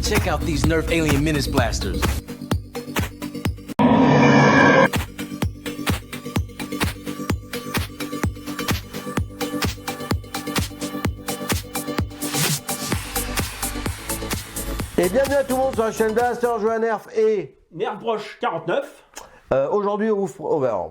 Check out these Nerf Alien Menace blasters. Et bienvenue à tout le monde sur la chaîne Blaster, je joue à Nerf et... Nerf Broche 49. Aujourd'hui, on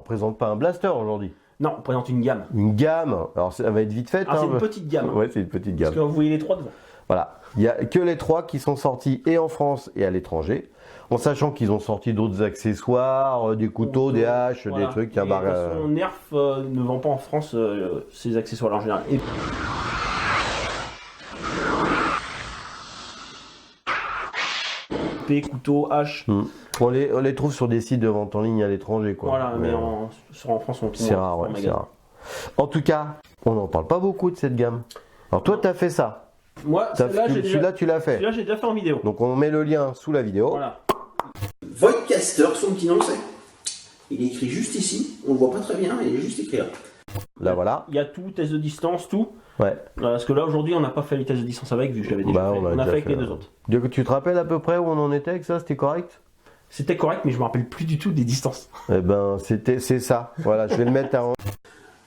présente pas un blaster aujourd'hui. Non, on présente une gamme. Une gamme, alors ça va être vite fait. Ah, c'est une petite gamme. Ouais, c'est une petite gamme. Parce que vous voyez les trois devant. Voilà, il n'y a que les trois qui sont sortis et en France et à l'étranger. En sachant qu'ils ont sorti d'autres accessoires, des couteaux, des haches, voilà, des trucs. Nerf ne vend pas en France ces accessoires en général. Et... couteaux, haches. On les trouve sur des sites de vente en ligne à l'étranger, quoi. Voilà, mais en France, c'est rare, ouais, c'est rare. En tout cas, on n'en parle pas beaucoup de cette gamme. Alors toi, tu as fait ça. Moi, celui-là, tu l'as fait. Celui-là, j'ai déjà fait en vidéo. Donc on met le lien sous la vidéo. Voilà. Voidcaster, son petit nom, c'est. Il est écrit juste ici. On le voit pas très bien, mais il est juste écrit là. Là, voilà. Il y a tout, test de distance, tout. Ouais. Parce que là, aujourd'hui, on n'a pas fait les tests de distance avec, vu que je l'avais déjà fait. On a fait avec les deux autres. Tu te rappelles à peu près où on en était avec ça? C'était correct? C'était correct, mais je me rappelle plus du tout des distances. Eh ben, c'est ça. Voilà, je vais le mettre à...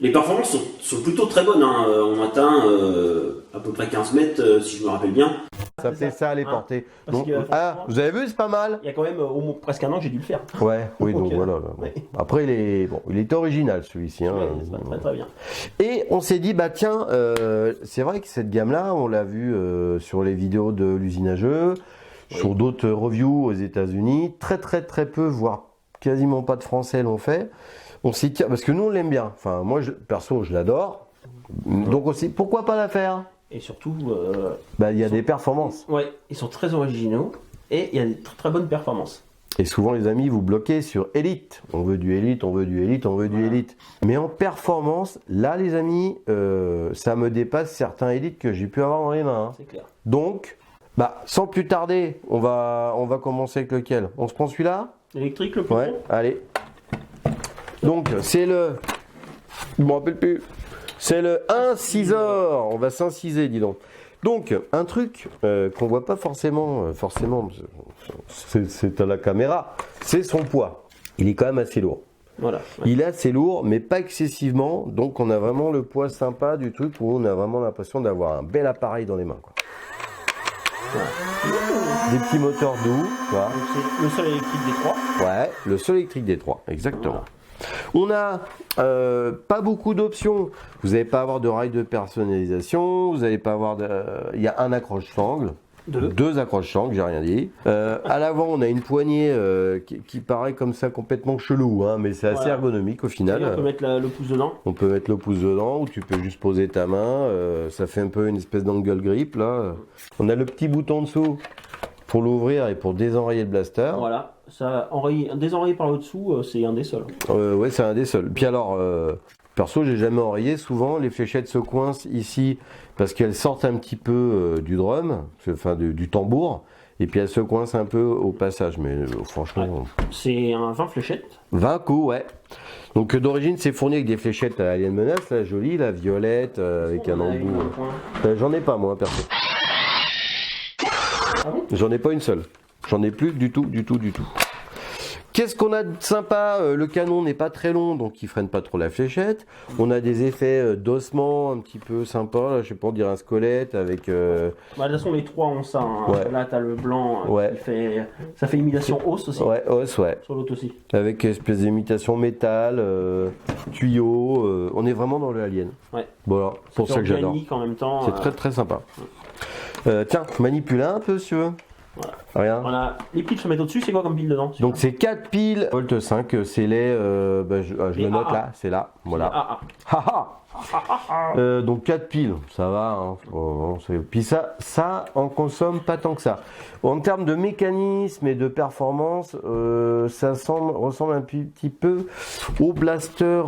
Les performances sont plutôt très bonnes. Hein. On atteint à peu près 15 mètres, si je me rappelle bien. Ça fait ça à les porter. Donc, vous avez vu, c'est pas mal. Il y a quand même presque un an que j'ai dû le faire. Ouais, oui, donc voilà. Bon. Ouais. Après, il était original celui-ci. Hein. Ouais, très bien. Et on s'est dit, bah tiens, c'est vrai que cette gamme-là, on l'a vu sur les vidéos de l'usine à jeux, sur d'autres reviews aux États-Unis. Très peu, voire quasiment pas de Français l'ont fait. On s'est dit, parce que nous, on l'aime bien. Enfin, moi, perso, je l'adore. Donc aussi, pourquoi pas la faire? Et surtout, il y a des performances. Ouais, ils sont très originaux et il y a des très bonnes performances. Et souvent, les amis, vous bloquez sur Elite. On veut du Elite, on veut du Elite, on veut du Elite. Mais en performance, là, les amis, ça me dépasse certains Elite que j'ai pu avoir dans les mains. Hein. C'est clair. Donc, sans plus tarder, on va commencer avec lequel? On se prend celui-là? Électrique, le plus long. Allez. Donc, c'est le... Je me rappelle plus. C'est le incisor. On va s'inciser, dis donc. Donc, un truc qu'on voit pas forcément, c'est à la caméra, c'est son poids. Il est quand même assez lourd. Voilà. Ouais. Il est assez lourd, mais pas excessivement. Donc, on a vraiment le poids sympa du truc où on a vraiment l'impression d'avoir un bel appareil dans les mains, quoi. Voilà. Des petits moteurs doux. Voilà. C'est le seul électrique des trois. Ouais, le seul électrique des trois, exactement. Voilà. On a pas beaucoup d'options. Vous n'allez pas avoir de rail de personnalisation. Vous n'allez pas avoir de. Il y a un accroche-sangle. Deux accroche-sangles, j'ai rien dit. À l'avant, on a une poignée qui paraît comme ça complètement chelou, hein, mais c'est assez ergonomique au final. Et on peut mettre le pouce dedans. On peut mettre le pouce dedans, ou tu peux juste poser ta main. Ça fait un peu une espèce d'angle grip là. On a le petit bouton dessous pour l'ouvrir et pour désenrayer le blaster. Voilà, ça désenrayé par le dessous, c'est un des seuls. Ouais, c'est un des seuls. Puis alors, perso, j'ai jamais enrayé. Souvent, les fléchettes se coincent ici parce qu'elles sortent un petit peu du drum, enfin du tambour, et puis elles se coincent un peu au passage. Mais franchement, c'est un 20 fléchettes. 20 coups, ouais. Donc d'origine, c'est fourni avec des fléchettes à Alien Menace, la jolie, la violette, avec un embout. J'en ai pas moi, perso. J'en ai pas une seule. J'en ai plus du tout. Qu'est-ce qu'on a de sympa? Le canon n'est pas très long, donc il freine pas trop la fléchette. On a des effets d'ossement un petit peu sympa. Là, je sais pas, on dirait un squelette avec... de toute façon, les trois ont ça. Hein. Ouais. Là, tu as le blanc ça fait imitation os aussi. Ouais, os, ouais. Sur l'autre aussi. Avec une espèce d'imitation métal, tuyau. On est vraiment dans le Alien. Ouais. Voilà, c'est pour ça que j'adore. En même temps. C'est très sympa. Tiens, manipule un peu si tu veux. Voilà. Regarde. Les piles se mettent au-dessus, c'est quoi comme pile dedans? Donc c'est 4 piles Volt 5, c'est les... je le note là, c'est là. Voilà. Donc 4 piles, ça va. Hein. Puis ça en consomme pas tant que ça. En termes de mécanisme et de performance, ça ressemble un petit peu au blaster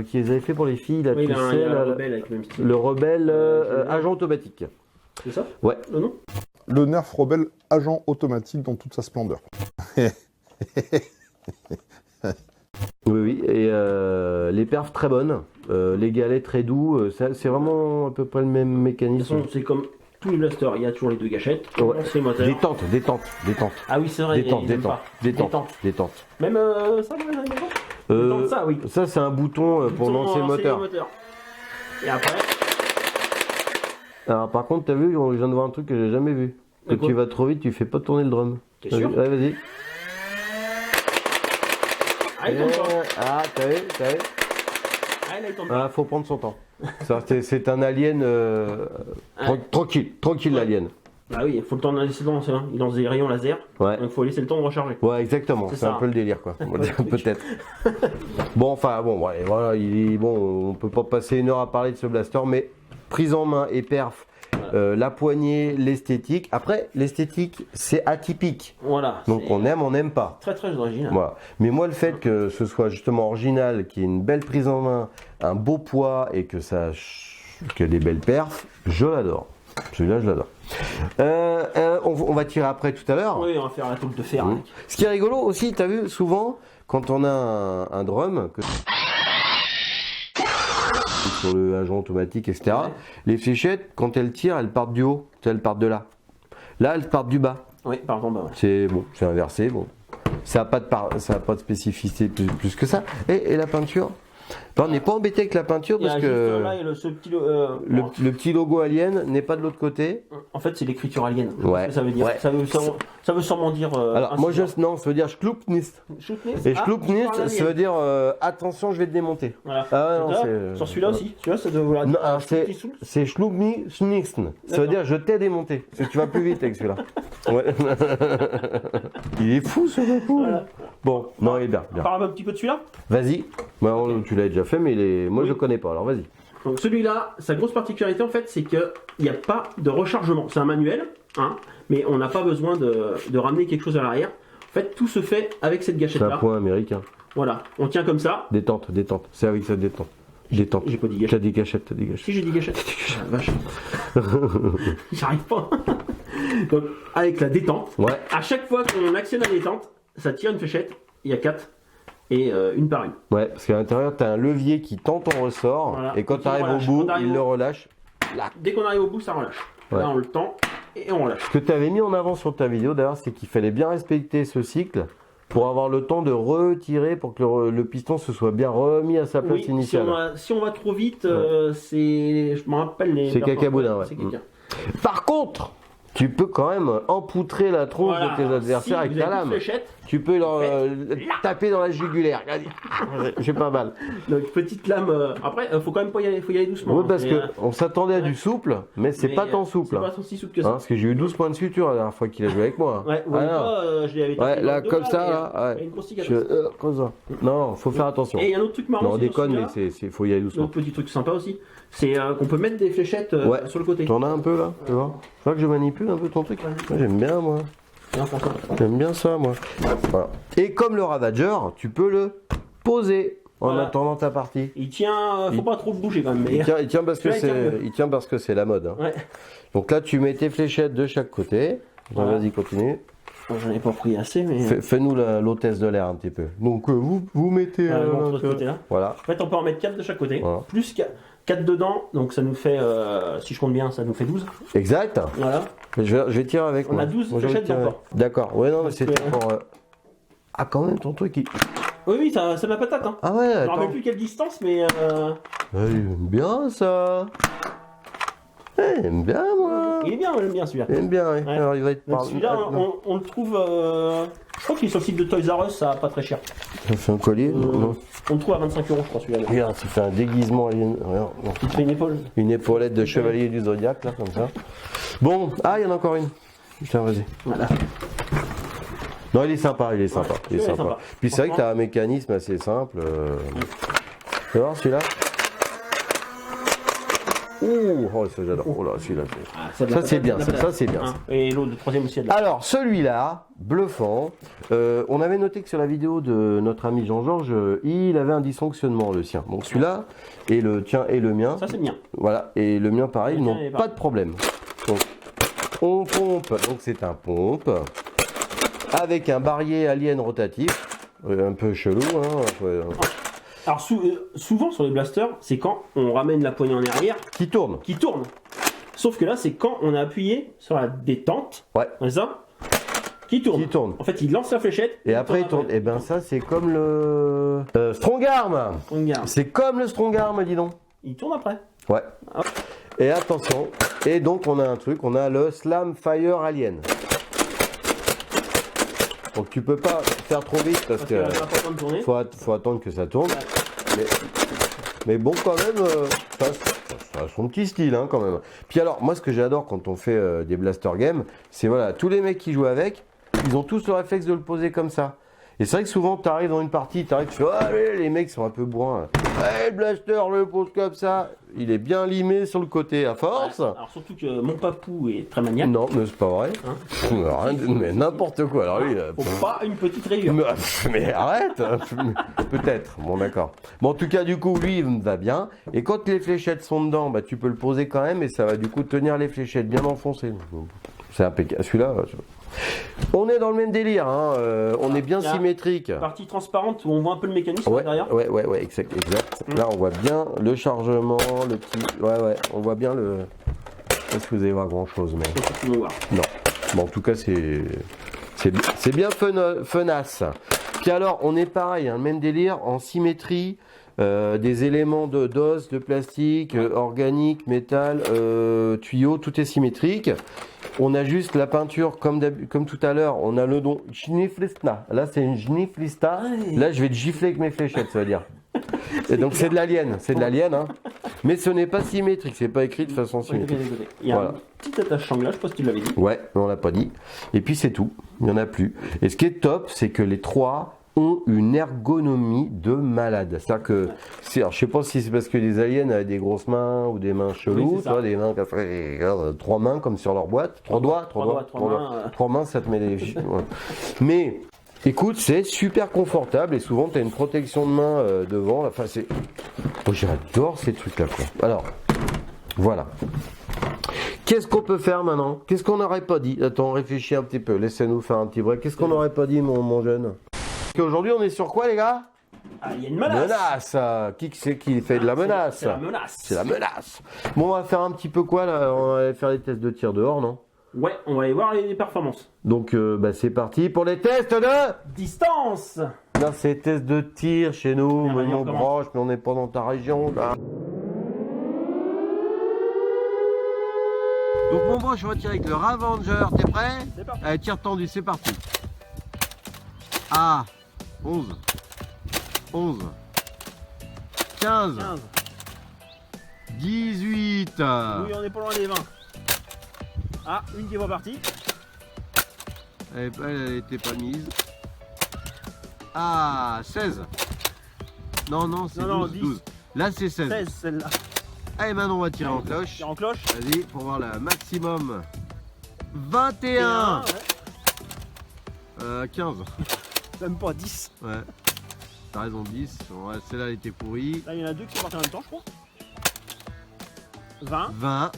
qu'ils avaient fait pour les filles. Là, le rebelle avec le même style. Le rebelle agent automatique. C'est ça? Ouais. Le nom? Le Nerf Rebelle agent automatique dans toute sa splendeur. Oui, et les perfs très bonnes, les galets très doux, c'est vraiment à peu près le même mécanisme. C'est comme tous les blasters, il y a toujours les 2 gâchettes. Ouais. C'est moteur. Détente. Ah oui, c'est vrai. Détente. ils aiment pas. Détente. Même ça, ouais, détente, ça, oui. Ça, c'est un bouton pour Ils lancer ont le lancé les moteur. moteurs. Et après, Alors, par contre, t'as vu, je viens de voir un truc que j'ai jamais vu. Que Quoi tu vas trop vite, tu fais pas tourner le drum. T'es sûr? Ouais, vas-y. ah, il tombe pas. Ah, t'as vu Ah, là, il tombe pas. Ah, faut prendre son temps. C'est un alien tranquille Ouais. l'alien. Bah oui, il faut le temps de laisser le temps, c'est là. Il lance des rayons laser. Ouais. Donc il faut laisser le temps de recharger. Ouais, exactement. C'est C'est ça. un peu le délire, quoi. On va dire, peut-être. Bon, enfin, bon, ouais, voilà, bon, on peut pas passer une heure à parler de ce blaster, mais prise en main et perf, la poignée, l'esthétique. Après, l'esthétique, c'est atypique. Voilà. Donc c'est on aime, on n'aime pas. très très original. Voilà. Mais moi, le fait que ce soit justement original, qu'il y ait une belle prise en main, un beau poids et que ça, que des belles perfs, je l'adore. Celui-là, je l'adore. On va tirer après tout à l'heure. Oui, on va faire la tôle de fer. Mmh. avec. Ce qui est rigolo aussi, tu as vu, souvent, quand on a un drum, sur le agent automatique, etc., Ouais. les fléchettes, quand elles tirent, elles partent du haut, elles partent de là. Là, elles partent du bas. Oui, pardon, bah ouais. C'est bon, c'est inversé, bon. Ça n'a pas, pas de spécificité plus que ça. Et la peinture, ben, on n'est pas embêté avec la peinture Il y a parce juste, que là, il y a ce petit. le petit logo alien n'est pas de l'autre côté. En fait, c'est l'écriture alien. Je sais Ouais. pas ce que ça veut dire. Ouais. Ça veut sûrement dire. Alors, moi, non, ça veut dire Schloupnist. Shootness. Et Ah, Schloupnist, par ça veut dire attention, je vais te démonter. Voilà. Ah ouais, non, Ça, c'est- sur celui-là aussi. Celui-là, ça doit vouloir Non, dire. alors, Schloupnist. c'est Schloupnist. Ça veut D'accord. dire je t'ai démonté. Parce que tu vas plus vite avec celui-là. Ouais. Il est fou ce coup. Voilà. Bon, non, il est bien. bien. Parle un petit peu de celui-là. Vas-y. Bah, tu l'as déjà fait, mais moi Oui. je connais pas. Alors vas-y. Donc celui-là, sa grosse particularité en fait, c'est qu'il n'y a pas de rechargement. C'est un manuel, hein, mais on n'a pas besoin de ramener quelque chose à l'arrière. En fait, tout se fait avec cette C'est un gâchette-là. point américain. Voilà, on tient comme ça. Détente. C'est avec ça détente. Détente. J'ai pas dit T'as gâchette. des gâchettes, t'as des gâchettes. Si j'ai dit gâchette. Ah, la vache. J'arrive pas. Donc avec la détente, Ouais. à chaque fois qu'on actionne la détente, ça tire une fléchette. Il y a 4 et une par une. Ouais, parce qu'à l'intérieur, t'as un levier qui tend ton ressort. Voilà. Et quand Et tu arrives relâche. au bout, Quand t'arrives il au- le relâche. Dès qu'on arrive au bout, ça relâche. Ouais. Là, on le tend et on relâche. Ce que tu avais mis en avant sur ta vidéo d'ailleurs, c'est qu'il fallait bien respecter ce cycle pour avoir le temps de retirer pour que le piston se soit bien remis à sa place Oui, initiale. si on va trop vite, c'est. Je me rappelle les. C'est cacaboudin, ouais. C'est caca. Par contre, tu peux quand même empoutrer la tronche Voilà. de tes adversaires Si avec vous ta avez une lame. fléchette, Tu peux leur Faites taper dans la jugulaire. J'ai pas mal. donc petite lame. Après, faut quand même pas y aller, faut y aller doucement. Oui, hein, parce c'est, qu'on s'attendait à du souple, mais c'est mais, pas tant souple. C'est hein. pas aussi souple que Hein, ça. parce que j'ai eu 12 points de suture la dernière fois qu'il a joué avec moi. hein. Ouais, vous Ah, voyez non. pas, je l'avais tapé Ouais, dans là, le dos, comme ça, mais là, il y a ouais. une grosse cicatrice. Comme ça. Non, faut faire attention. Et il y a un autre truc marrant. Non, on aussi dans déconne, mais celui-là. faut y aller doucement. L'autre petit truc sympa aussi, c'est qu'on peut mettre des fléchettes Ouais. sur le côté. T'en as un peu là, tu vois. Tu vois que je manipule un peu ton truc. Moi, j'aime bien, moi. Bien, François. J'aime bien ça, moi. Voilà. Et comme le Ravager, tu peux le poser en Voilà. attendant ta partie. Il tient, faut pas trop le bouger quand même. Mais... Il tient parce que Celui-là, il tient parce que c'est la mode. hein. Ouais. Donc là, tu mets tes fléchettes de chaque côté. Donc, Voilà. vas-y, continue. Bon, j'en ai pas pris assez, mais. Fais-nous l'hôtesse de l'air un petit peu. Donc vous mettez Voilà, bon, de ce l'intérieur. côté-là. Voilà. En fait, on peut en mettre 4 de chaque côté. Voilà. Plus 4 dedans, donc ça nous fait, si je compte bien, ça nous fait 12. Exact. Voilà. Je vais tirer avec On moi. a 12 Moi, j'ai envie de fléchettes tirer encore. avec. D'accord. Ouais, non, mais Parce c'était que- pour. Ah, quand même, ton truc. Oui, oui, ça la patate. Hein. Ah ouais, Je me attends. rappelle plus quelle distance, mais. Il aime bien ça. Il aime bien, moi. Il est bien, j'aime bien celui-là. Il aime bien. Ouais. Ouais. Alors, il va être Donc par. celui-là, on le trouve. Je crois qu'il est sur le site de Toys R Us, ça pas très cher. Ça fait un collier. Non. On le trouve à 25 €, je crois, celui-là. Regarde, ça fait un déguisement alien. Regarde, non. Il te fait une épaule. Une épaulette de chevalier du zodiaque, là, comme ça. Bon, il y en a encore une. Putain, vas-y. Voilà. Non, il est sympa, il est sympa. Il est celui-là est sympa. sympa. Puis c'est vrai que tu as un mécanisme assez simple. Tu vas voir celui-là. Oh, ça j'adore. Oh là, celui-là. Ah, Ça c'est bien, ça c'est bien. Hein. Et l'autre, le troisième aussi, il y a de la. Alors celui-là, bluffant. On avait noté que sur la vidéo de notre ami Jean-Georges, il avait un dysfonctionnement le sien. Donc celui-là et le tien et le mien. Ça, c'est bien. Voilà, et le mien pareil, Le ils tien n'ont est pas pareil. de problème. Donc, on pompe, donc c'est un pompe, avec un barillet alien rotatif, un peu chelou, hein, Alors, souvent sur les blasters, c'est quand on ramène la poignée en arrière qui tourne. qui tourne. Sauf que là, c'est quand on a appuyé sur la détente, Ouais. c'est ça, qui tourne. Qui tourne. En fait, il lance la fléchette. Et après, il tourne. Et ben ça, c'est comme le Strong Arm. Regarde, C'est comme le Strong Arm, dis donc. il tourne après. Ouais. Hop. Et attention. Et donc, on a un truc. On a le Slam Fire Alien. Donc, tu peux pas faire trop vite parce Parce qu'elle que n'a pas le temps de tourner. faut attendre que ça tourne. Mais bon, quand même, ça a son petit style, hein, quand même. Puis alors, moi, ce que j'adore quand on fait des blaster games, c'est voilà, tous les mecs qui jouent avec, ils ont tous le réflexe de le poser comme ça. Et c'est vrai que souvent, tu arrives dans une partie, tu fais, oh, allez, les mecs sont un peu bourrins. Ouais, le blaster, le pose comme ça. Il est bien limé sur le côté à force. Ouais. Alors surtout que mon papou est très maniaque. Non, mais c'est pas vrai. Hein Mais n'importe quoi. Alors lui, Faut pas une petite rayure. mais arrête. Peut-être. Bon, d'accord. Bon, en tout cas, du coup, lui, il va bien. Et quand les fléchettes sont dedans, bah, tu peux le poser quand même et ça va du coup tenir les fléchettes bien enfoncées. C'est impeccable. Celui-là, on est dans le même délire. Hein. On est bien Il y a symétrique. Partie transparente où on voit un peu le mécanisme Ouais, derrière. ouais, exact. Là, on voit bien le chargement, le petit. Ouais, on voit bien le. Je sais pas si vous allez voir grand chose, mais. C'est ce qu'ils vont voir. Non. Bon, en tout cas, c'est bien funasse. Puis alors, on est pareil, hein, le même délire, en symétrie, des éléments de d'os, de plastique, organique, métal, tuyau, tout est symétrique. On a juste la peinture comme tout à l'heure, on a le don Gniflista. Là, c'est une Gniflista. Là, je vais te gifler avec mes fléchettes, ça veut dire. Et donc, c'est de l'alien, hein. Mais ce n'est pas symétrique, c'est pas écrit de façon symétrique. Il y a Voilà. un petit attachant là, je sais pas si tu l'avais dit. Ouais, mais on l'a pas dit. Et puis c'est tout, il n'y en a plus. Et ce qui est top, c'est que les trois ont une ergonomie de malade. C'est-à-dire que, alors, je sais pas si c'est parce que les aliens avaient des grosses mains ou des mains cheloues, c'est ça. tu vois, des mains qui regarde, trois mains comme sur leur boîte, trois doigts. Trois mains, ça te met des. Ouais. Mais écoute, c'est super confortable et souvent tu as une protection de main devant. Enfin, c'est. Oh, j'adore ces trucs-là, quoi. Alors, voilà. Qu'est-ce qu'on peut faire maintenant? Qu'est-ce qu'on n'aurait pas dit? Attends, réfléchis un petit peu. Laissez-nous faire un petit break. Qu'est-ce qu'on n'aurait pas dit, mon jeune? Aujourd'hui, on est sur quoi, les gars? Ah, il y a une menace. Qui c'est qui fait de la menace? C'est la menace. C'est la menace. Bon, on va faire un petit peu quoi, là? On va aller faire des tests de tir dehors, non? Ouais, on va aller voir les performances. Donc, c'est parti pour les tests de... Distance. Là, c'est les tests de tir chez nous. Bien, Mais vas-y, nos on commence. broches, mais on n'est pas dans ta région, là. Donc, mon broche, on va tirer avec le Ravager. T'es prêt? C'est parti. Allez, tir tendu, c'est parti. Ah, 11, 15, 15. 18. Oui, on est pas loin des 20. Ah, une qui est pas partie. Elle était pas mise. Ah, 16. Non, c'est Non, 12, 10. 12. Là, c'est 16. 16 celle-là. Allez, maintenant, on va tirer en cloche. Tire en cloche. Vas-y, pour voir la maximum. 21. Ouais. 15. Même pas 10. Ouais. T'as raison, 10. Ouais, celle-là, elle était pourrie. Là, il y en a deux qui sont partis en même temps, je crois. 20, 20.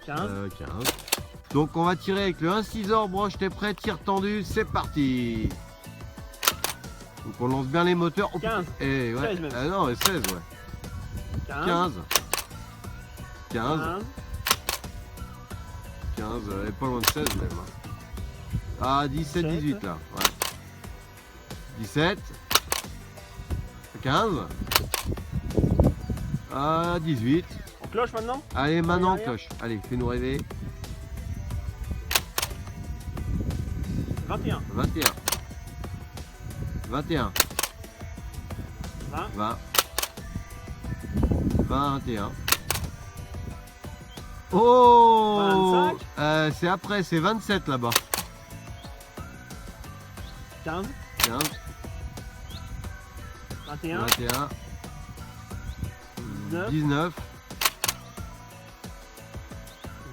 15. 15. Donc, on va tirer avec le 1-6 broche. T'es prêt? Tir tendu, c'est parti. Donc, on lance bien les moteurs. Oh, 15. Et ouais. 16 même. Non, 16, ouais. 15. 15. 15, elle est pas loin de 16 même. Ah, 17, 17. 18 là. Ouais. 17. 15. Ah, 18. En cloche maintenant. Allez, maintenant Arrière. cloche. Allez, fais-nous rêver. 21. 21. 21. 20. 20. 21. Oh 25. C'est après, c'est 27 là-bas. 15. 15, 21. 21, 19. 19,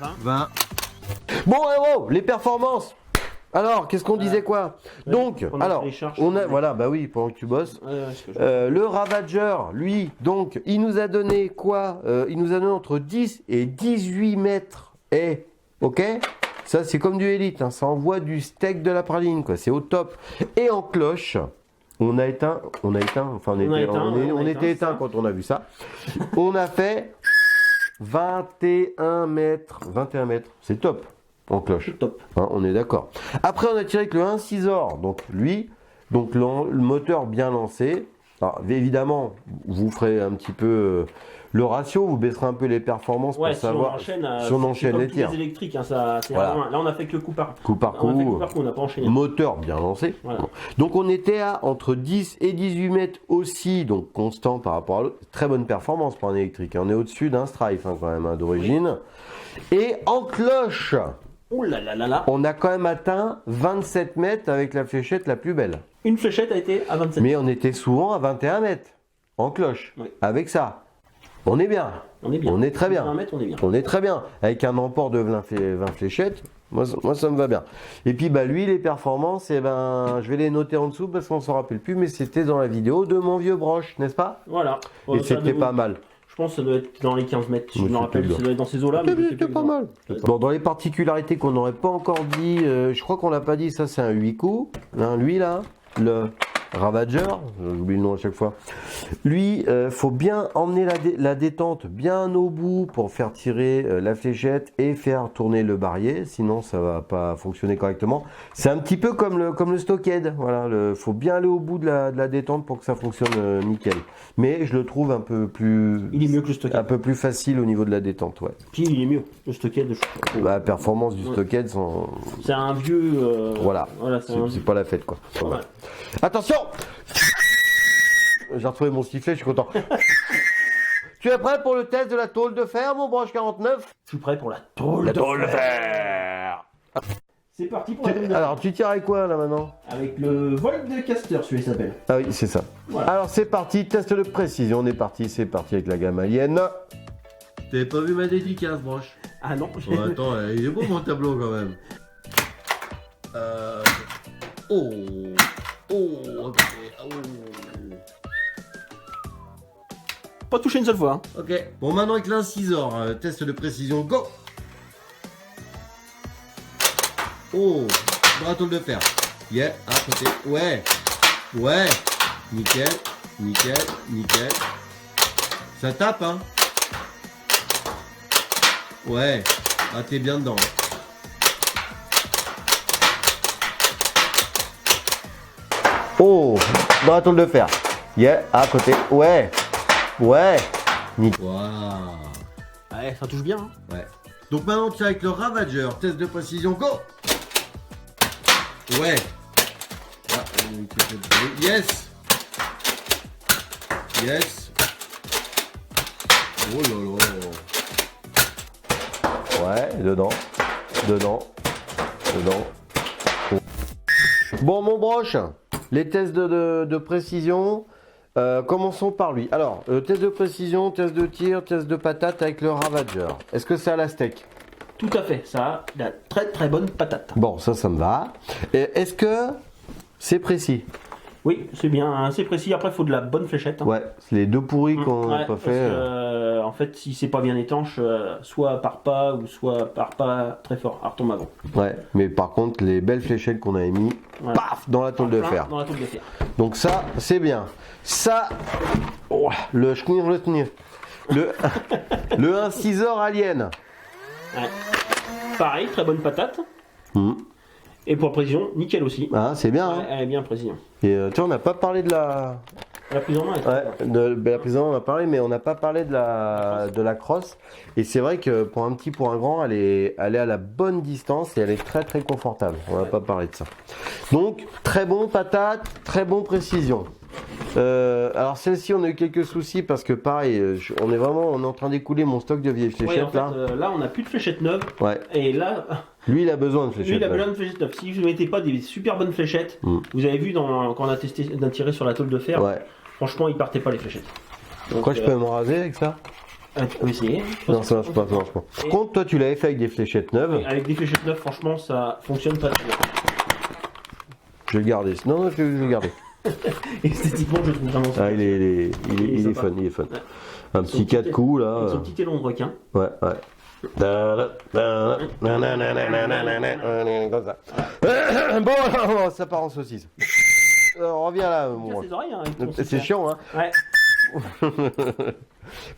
20. 20. Bon, héros, les performances. Alors, qu'est-ce qu'on disait quoi? Donc, pendant que alors, tu les cherches, on a, je- voilà, bah oui, pendant que tu bosses. Ce que je- Le Ravager, lui, donc, il nous a donné quoi? Il nous a donné entre 10 et 18 mètres. Ok? Ça, c'est comme du élite, hein, ça envoie du steak de la praline, quoi. C'est au top. Et en cloche, on a éteint, enfin, on était éteint ça. quand on a vu ça. On a fait 21 mètres. 21 mètres, c'est top en cloche. C'est top. Hein, on est d'accord. Après, on a tiré avec le 1.6 or. Donc, lui, donc le moteur bien lancé. Alors, évidemment, vous ferez un petit peu le ratio, vous baisserez un peu les performances Ouais, pour savoir si si on enchaîne les tirs. Les électriques, hein, ça, c'est Voilà. vraiment- là on a fait que coup par Coup par On a fait coup. coup par coup, on n'a pas enchaîné. Moteur bien lancé. Voilà. Donc on était à entre 10 et 18 mètres aussi, donc constant par rapport à l'autre. Très bonne performance pour un électrique. On est au-dessus d'un Strife hein, quand même hein, d'origine. Et en cloche, Ouh là là là là. on a quand même atteint 27 mètres avec la fléchette la plus belle. Une fléchette a été à 27. Mais on était souvent à 21 mètres en cloche. Oui. Avec ça, on est bien. On est bien. On est très bien. 1 mètre, on est bien. On est très bien. Avec un emport de 20 fléchettes, moi ça me va bien. Et puis bah lui, les performances, eh ben, je vais les noter en dessous parce qu'on s'en rappelle plus, mais c'était dans la vidéo de mon vieux broche, n'est-ce pas? Voilà. Et Ça c'était doit- pas mal. Je pense que ça doit être dans les 15 mètres. Si Mais je me rappelle, c'était ça doit être dans ces eaux-là. mais je sais C'était plus pas exactement. mal. Bon, dans les particularités qu'on n'aurait pas encore dit, je crois qu'on l'a pas dit, ça c'est un 8 coups. Hein, lui là, le Ravager, j'oublie le nom à chaque fois. Lui, faut bien emmener la détente bien au bout pour faire tirer la fléchette et faire tourner le barillet, sinon ça va pas fonctionner correctement. C'est un petit peu comme le stockhead, voilà, faut bien aller au bout de la détente pour que ça fonctionne nickel. Mais je le trouve un peu plus, Il est mieux que le stockade. un peu plus facile au niveau de la détente, ouais. Puis il est mieux. Le stockade, La performance du stockhead, c'est un vieux. voilà, c'est un c'est pas la fête quoi. Ouais. Attention! J'ai retrouvé mon sifflet, je suis content. Tu es prêt pour le test de la tôle de fer, mon broche 49? Je suis prêt pour la tôle. La tôle de fer! C'est parti pour la tôle de fer. Alors, tu tires avec quoi là maintenant? Avec le Void de Caster, celui-là s'appelle. Ah oui, c'est ça. Voilà. Alors, c'est parti, test de précision. On est parti, c'est parti avec la gamme Alien. T'avais pas vu ma dédicace, broche? Ah non, Oh, attends, il est beau mon tableau quand même. Oh. Oh. Ok. Oh. pas touché une seule fois. Hein. Ok. Bon, maintenant avec l'incisor, test de précision, go. Oh. Dans la tôle de fer. Yeah, à côté. Ouais. Ouais. Nickel. Nickel. Nickel. Ça tape, hein. Ouais. Ah, t'es bien dedans. Oh, dans la tôle de fer. Yeah, à côté. Ouais. Ouais. Nickel. Waouh. Ouais, ça touche bien. Hein. Ouais. Donc maintenant tu es avec le Ravager, test de précision, go. Ouais. Ah, yes. Yes. Oh là là. Ouais, dedans. Dedans. Dedans. Oh. Bon, mon broche, les tests de précision. Commençons par lui. Alors, test de précision, test de tir, test de patate avec le Ravager. Est-ce que c'est à la steak? Tout à fait, ça a de la très très bonne patate. Bon, ça me va. Est-ce que c'est précis? Oui, c'est bien, c'est précis. Après, il faut de la bonne fléchette. Hein. Ouais, c'est les deux pourris qu'on n'a Ouais, pas parce fait. que, en fait, si c'est pas bien étanche, soit part pas ou soit part pas très fort, elle retombe avant. Ouais, mais par contre, les belles fléchettes qu'on avait mis, Ouais. paf, dans la tôle de Plein fer. Dans la tôle de fer. Donc ça, c'est bien. Ça, oh, le schnir, le schnir. Le 1.6 or Alien. Ouais. Pareil, très bonne patate. Hmm. Et pour la précision, nickel aussi. Ah, c'est bien. Ouais, Hein. elle est bien précise. Et tu vois, on n'a pas parlé de la... La prise en main est Ouais, de la prise en main, on a parlé, mais on n'a pas parlé de la crosse. Et c'est vrai que pour un petit, pour un grand, elle est à la bonne distance et elle est très très confortable. On n'a pas parlé de ça. Donc, très bon patate, très bon précision. Alors celle-ci, on a eu quelques soucis parce que pareil, on est en train d'écouler mon stock de vieilles Ouais, fléchettes en fait, là. là, on n'a plus de fléchettes neuves. Ouais. Et là, Lui, il a besoin de lui, fléchettes. il a là. besoin de fléchettes neuves. Si vous ne mettez pas des super bonnes fléchettes, Mm. vous avez vu quand on a testé d'un tirer sur la tôle de fer, Ouais. franchement, il partait pas les fléchettes. Donc, Pourquoi je peux me raser avec ça? tu peux essayer. Non, ça marche pas, ça marche pas. Par contre, toi, tu l'avais fait avec des fléchettes neuves. Avec des fléchettes neuves, franchement, ça fonctionne pas très bien. Je vais le garder. Non, je vais le garder. Esthétiquement, je trouve vraiment Ah, il est sympa. fun, il est fun. Ouais. Un petit 4 coups là. Avec son petit élan de requin. Ouais, ouais. Comme ça. Bon, ça part en saucisse. On revient là, Tiens mon. ses oreilles, hein, avec ton C'est super. chiant, hein. Ouais.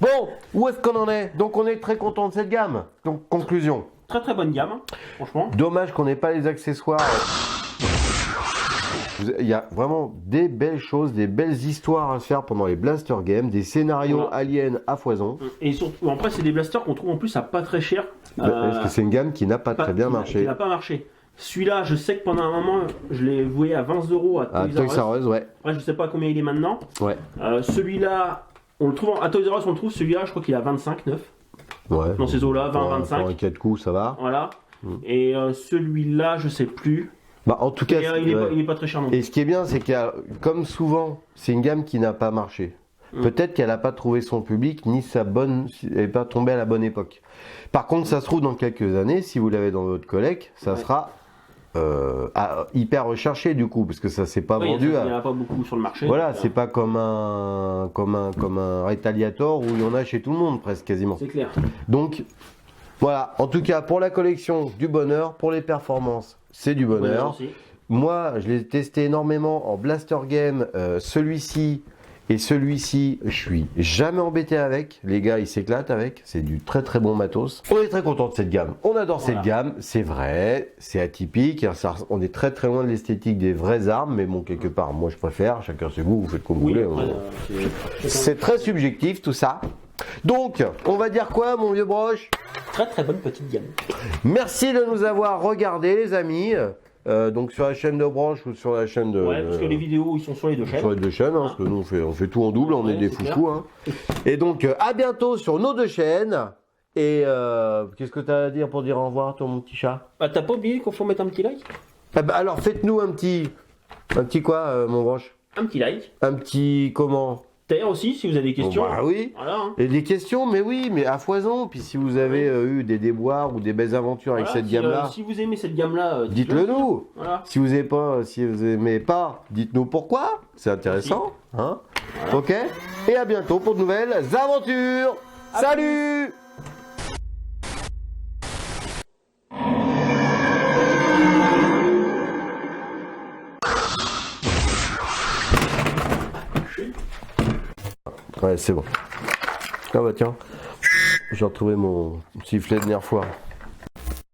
Bon, où est-ce qu'on en est? Donc on est très content de cette gamme. Donc conclusion. Très très bonne gamme, hein, franchement. Dommage qu'on n'ait pas les accessoires. Il y a vraiment des belles choses, des belles histoires à se faire pendant les Blaster Games, des scénarios Voilà. aliens à foison. Et surtout, après, c'est des blasters qu'on trouve en plus à pas très cher. Parce que c'est une gamme qui n'a pas très bien Qui marché. n'a pas marché. Celui-là, je sais que pendant un moment, je l'ai voué à 20 € à Ah, Toys R Us. Toys R Us, ouais. Après, je sais pas combien il est maintenant. Ouais. Celui-là, on le trouve à Toys R Us, on le trouve. Celui-là, je crois qu'il a 25,9. Ouais. Dans ces eaux-là, 20, Pour 25. un 4 coups, ça va. Voilà. Et celui-là, je sais plus. Bah, en tout cas, Et, il est pas très cher non plus. et ce qui est bien, c'est qu'il y a, comme souvent, c'est une gamme qui n'a pas marché. Peut-être qu'elle n'a pas trouvé son public, ni elle n'est pas tombée à la bonne époque. Par contre, ça se trouve dans quelques années, si vous l'avez dans votre collecte, ça sera hyper recherché du coup, parce que ça s'est pas Oui, vendu. il n'y en a pas beaucoup sur le marché. Voilà, donc, c'est pas comme un Retaliator où il y en a chez tout le monde presque quasiment. c'est clair. Donc voilà, en tout cas pour la collection du bonheur, pour les performances, c'est du bonheur. Aussi. Moi, je l'ai testé énormément en Blaster Game, celui-ci et celui-ci, je suis jamais embêté avec. Les gars, ils s'éclatent avec. C'est du très très bon matos. On est très content de cette gamme. On adore cette gamme. C'est vrai, c'est atypique. On est très très loin de l'esthétique des vraies armes, mais bon, quelque part, moi je préfère. Chacun c'est vous faites comme vous Oui, voulez. après, C'est très subjectif tout ça. Donc, on va dire quoi, mon vieux Broche? très très bonne petite gamme. Merci de nous avoir regardés, les amis. Donc sur la chaîne de Broche ou sur la chaîne de... Ouais, parce que les vidéos, ils sont sur les deux chaînes. Sur les deux chaînes, hein, parce que nous on fait tout en double, on Ouais, est des c'est foufous. Hein. Et donc à bientôt sur nos deux chaînes. Et qu'est-ce que tu as à dire pour dire au revoir, toi, mon petit chat? Bah, t'as pas oublié qu'il faut mettre un petit like? Ah bah, alors faites-nous un petit quoi, mon Broche? Un petit like. Un petit comment? D'ailleurs aussi, si vous avez des questions. Bon, bah oui. Voilà. Hein. Et des questions, mais oui, mais à foison. Puis si vous avez eu des déboires ou des belles aventures avec Voilà, cette si, gamme-là, si vous aimez cette gamme-là, dites-le nous. Voilà. Si vous aimez pas, dites-nous pourquoi. C'est intéressant. Hein, Voilà. ok. Et à bientôt pour de nouvelles aventures. Salut. Ouais, c'est bon. Ah bah tiens, j'ai retrouvé mon sifflet de dernière fois.